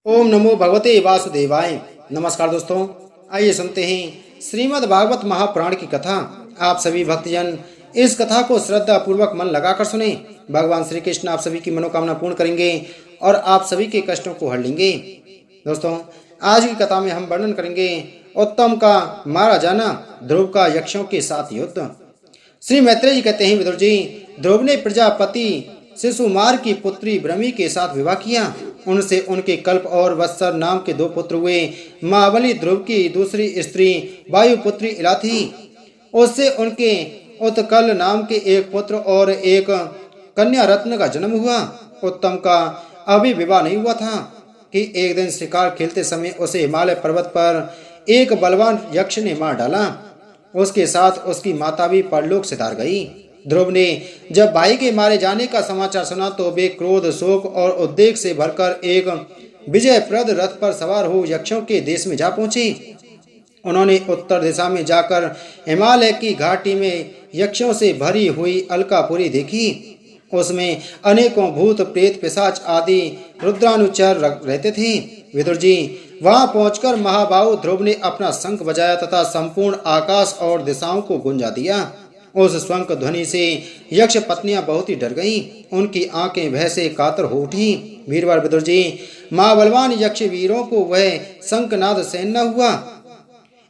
ओम नमो भगवते वासुदेवाय। नमस्कार दोस्तों, आइए सुनते हैं श्रीमद् भागवत महापुराण की कथा। आप सभी भक्तजन इस कथा को श्रद्धा पूर्वक मन लगाकर सुने। भगवान श्री कृष्ण आप सभी की मनोकामना पूर्ण करेंगे और आप सभी के कष्टों को हर लेंगे। दोस्तों, आज की कथा में हम वर्णन करेंगे उत्तम का मारा जाना, ध्रुव का यक्षों के साथ युद्ध। श्री मैत्रेय जी कहते हैं, विदुर जी, ध्रुव ने प्रजापति शिशुमार की पुत्री ब्रह्मी के साथ विवाह किया। उनसे उनके कल्प और वत्सर नाम के दो पुत्र हुए। महाबली ध्रुव की दूसरी स्त्री वायुपुत्री इला थी। उससे उनके उत्कल नाम के एक पुत्र और एक कन्या रत्न का जन्म हुआ। उत्तम का अभी विवाह नहीं हुआ था कि एक दिन शिकार खेलते समय उसे हिमालय पर्वत पर एक बलवान यक्ष ने मार डाला। उसके साथ उसकी माता भी परलोक से तार गई। ध्रुव ने जब भाई के मारे जाने का समाचार सुना तो वे क्रोध, शोक और उद्वेग से भरकर एक विजयप्रद रथ पर सवार हो यक्षों के देश में जा पहुंचे। उन्होंने उत्तर दिशा में जाकर हिमालय की घाटी में यक्षों से भरी हुई अलकापुरी देखी। उसमें अनेकों भूत, प्रेत, पिशाच आदि रुद्रानुचर रहते थे। विदुर जी, वहां पहुंचकर महाबाहु ध्रुव ने अपना शंख बजाया तथा संपूर्ण आकाश और दिशाओं को गुंजा दिया। उस शंख ध्वनि से यक्ष पत्नियां बहुत ही डर गईं। उनकी आंखें भय से कातर हो उठी। वीरवर विदुर जी, महाबलवान यक्ष वीरों को वह शंखनाद सहन न हुआ,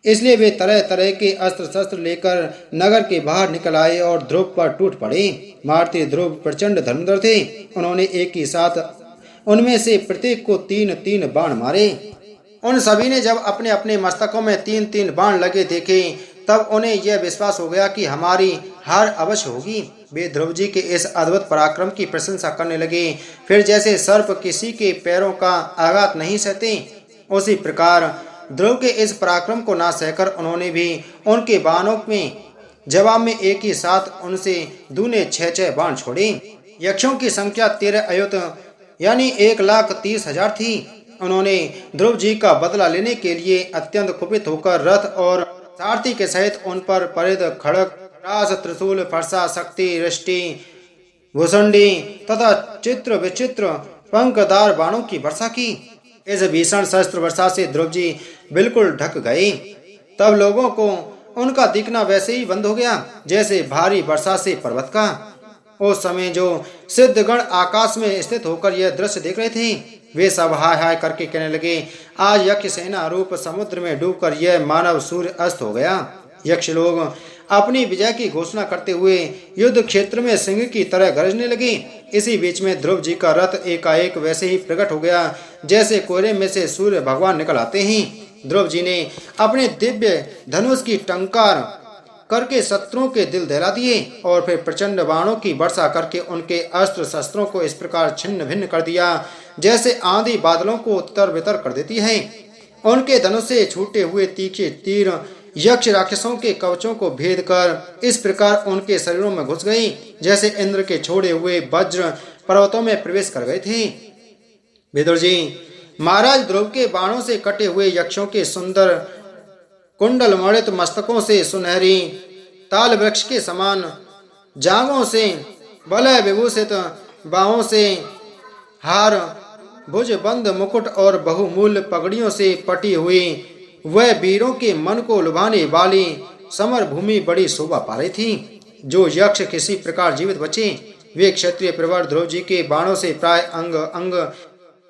इसलिए वे तरह तरह के अस्त्र शस्त्र लेकर नगर के बाहर निकल आए और ध्रुव पर टूट पड़े। मारते ध्रुव प्रचंड धनुर्धर थे। उन्होंने एक ही साथ उनमें से प्रत्येक को 3-3 बाण मारे। उन सभी ने जब अपने अपने मस्तकों में 3-3 बाण लगे देखे तब उन्हें यह विश्वास हो गया कि हमारी हार अवश्य होगी। वे ध्रुव जी के इस अद्भुत पराक्रम की प्रशंसा करने लगे। फिर जैसे सर्प किसी के पैरों का आघात नहीं सहते, उसी प्रकार ध्रुव के इस पराक्रम को ना सहकर उन्होंने भी उनके बाणों में जवाब में एक ही साथ उनसे दूने 6-6 बाण छोड़े। यक्षों की संख्या 13 अयुत यानी 1,30,000 थी। उन्होंने ध्रुव जी का बदला लेने के लिए अत्यंत कुपित होकर रथ और सारथी के सहित उन पर परिध, खड़ग, रास, त्रिशूल, फरसा, शक्ति, रिष्टि, भूषंडी तथा चित्र विचित्र पंखदार बाणों की वर्षा की। इस भीषण शस्त्र वर्षा से ध्रुव जी बिल्कुल ढक गए। तब लोगों को उनका दिखना वैसे ही बंद हो गया जैसे भारी वर्षा से पर्वत का। उस समय जो सिद्धगण आकाश में स्थित होकर यह दृश्य देख रहे थे, वे सब हाय हाय करके कहने लगे, आज यक्ष सेना रूप समुद्र में डूबकर यह मानव सूर्य अस्त हो गया। यक्ष लोग अपनी विजय की घोषणा करते हुए युद्ध क्षेत्र में सिंह की तरह गरजने लगे। इसी बीच में ध्रुव जी का रथ एकाएक वैसे ही प्रकट हो गया जैसे कोहरे में से सूर्य भगवान निकल आते हैं। ध्रुव जी ने अपने दिव्य धनुष की टंकार करके शत्रुओं के दिल दहला दिए और फिर प्रचंड बाणों की वर्षा करके उनके अस्त्र शस्त्रों को इस प्रकार छिन्न भिन्न कर दिया जैसे आंधी बादलों को उत्तर बितर कर देती है। उनके धनुष से छूटे हुए तीखे तीर यक्ष राक्षसों के कवचों को भेद कर इस प्रकार उनके शरीरों में घुस गई जैसे इंद्र के छोड़े हुए वज्र पर्वतों में प्रवेश कर गए थे। विदुर जी, महाराज ध्रुव के बाणों से कटे हुए यक्षों के सुंदर कुंडल मणित मस्तकों से, सुनहरी ताल वृक्ष के समान जांघों से, वलय विभूषित बाहों से, हार भुज बंद मुकुट और बहुमूल्य पगड़ियों से पटी हुई वह वीरों के मन को लुभाने वाली समर भूमि बड़ी शोभा पा रही थी। जो यक्ष किसी प्रकार जीवित बचे, वे क्षत्रिय प्रवर ध्रुव जी के बाणों से प्राय अंग अंग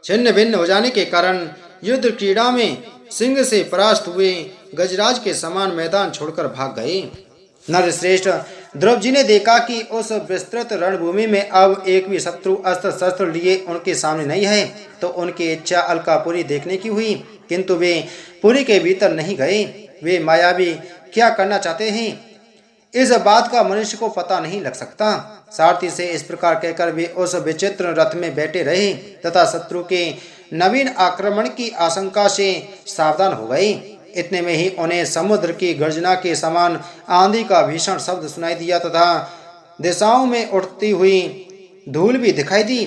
छिन्न भिन्न हो जाने के कारण युद्ध क्रीड़ा में सिंह से परास्त हुए गजराज के समान मैदान छोड़कर भाग गए। नरश्रेष्ठ, ध्रुव जी ने देखा कि उस विस्तृत रणभूमि में अब एक भी शत्रु अस्त्र शस्त्र लिए उनके सामने नहीं है, तो उनकी इच्छा अलकापुरी देखने की हुई, किंतु वे पुरी के भीतर नहीं गए। वे मायावी क्या करना चाहते हैं, इस बात का मनुष्य को पता नहीं लग सकता। सारथी से इस प्रकार कहकर वे उस विचित्र रथ में बैठे रहे तथा शत्रु के नवीन आक्रमण की आशंका से सावधान हो गए। इतने में ही उन्हें समुद्र की गर्जना के समान आंधी का भीषण शब्द सुनाई दिया तथा दिशाओं में उठती हुई धूल भी दिखाई दी।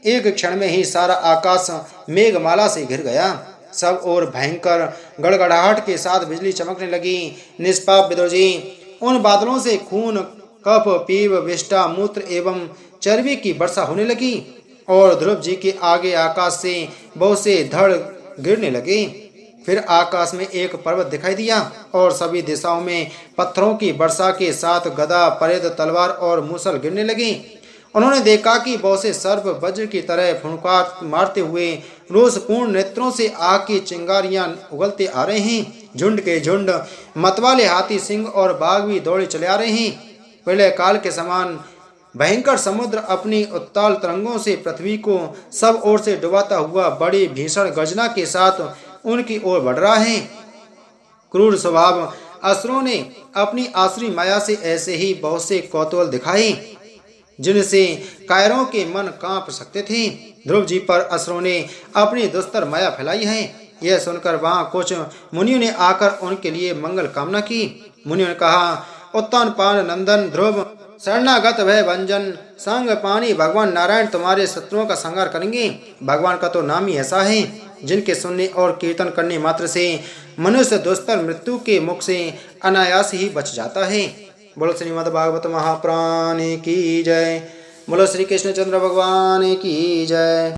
एक क्षण में ही सारा आकाश मेघमाला से घिर गया। सब और भयंकर गड़गड़ाहट के साथ बिजली चमकने लगी। निष्पाप विदुर जी, उन बादलों से खून, कफ, पीव, विष्ठा, मूत्र एवं चर्बी की वर्षा होने लगी। और ध्रुव जी के आगे आकाश से बहुत से धड़ गिरने लगे। फिर आकाश में एक पर्वत दिखाई दिया और सभी दिशाओं में पत्थरों की वर्षा के साथ गदा, परेद, तलवार और मूसल गिरने लगी। उन्होंने देखा कि बहुत से सर्प वज्र की तरह फुंकार मारते हुए रोषपूर्ण नेत्रों से आग की चिंगारियां उगलते आ रहे हैं। झुंड के झुंड मतवाले हाथी, सिंह और बाघ भी दौड़े चले आ रहे हैं। प्रलय काल के समान भयंकर समुद्र अपनी उत्ताल तरंगों से पृथ्वी को सब ओर से डुबाता हुआ बड़ी भीषण गर्जना के साथ उनकी ओर बढ़ रहा है। क्रूर स्वभाव असुरों ने अपनी आसुरी माया से ऐसे ही बहुत से कौतूहल दिखाए जिनसे कायरों के मन कांप सकते थे। ध्रुव जी पर असुरों ने अपनी दुस्तर माया फैलाई है। यह सुनकर वहां कुछ मुनियों ने आकर उनके लिए मंगल कामना की। मुनियों ने कहा, उत्तानपाद नंदन ध्रुव, शरणागत भय भंजन, संग पानी भगवान नारायण तुम्हारे शत्रुओं का संहार करेंगे। भगवान का तो नाम ही ऐसा है जिनके सुनने और कीर्तन करने मात्र से मनुष्य दुस्तर मृत्यु के मुख से अनायास ही बच जाता है। बोलो श्रीमद् भागवत महापुराण की जय। बोलो श्री कृष्णचंद्र भगवान की जय।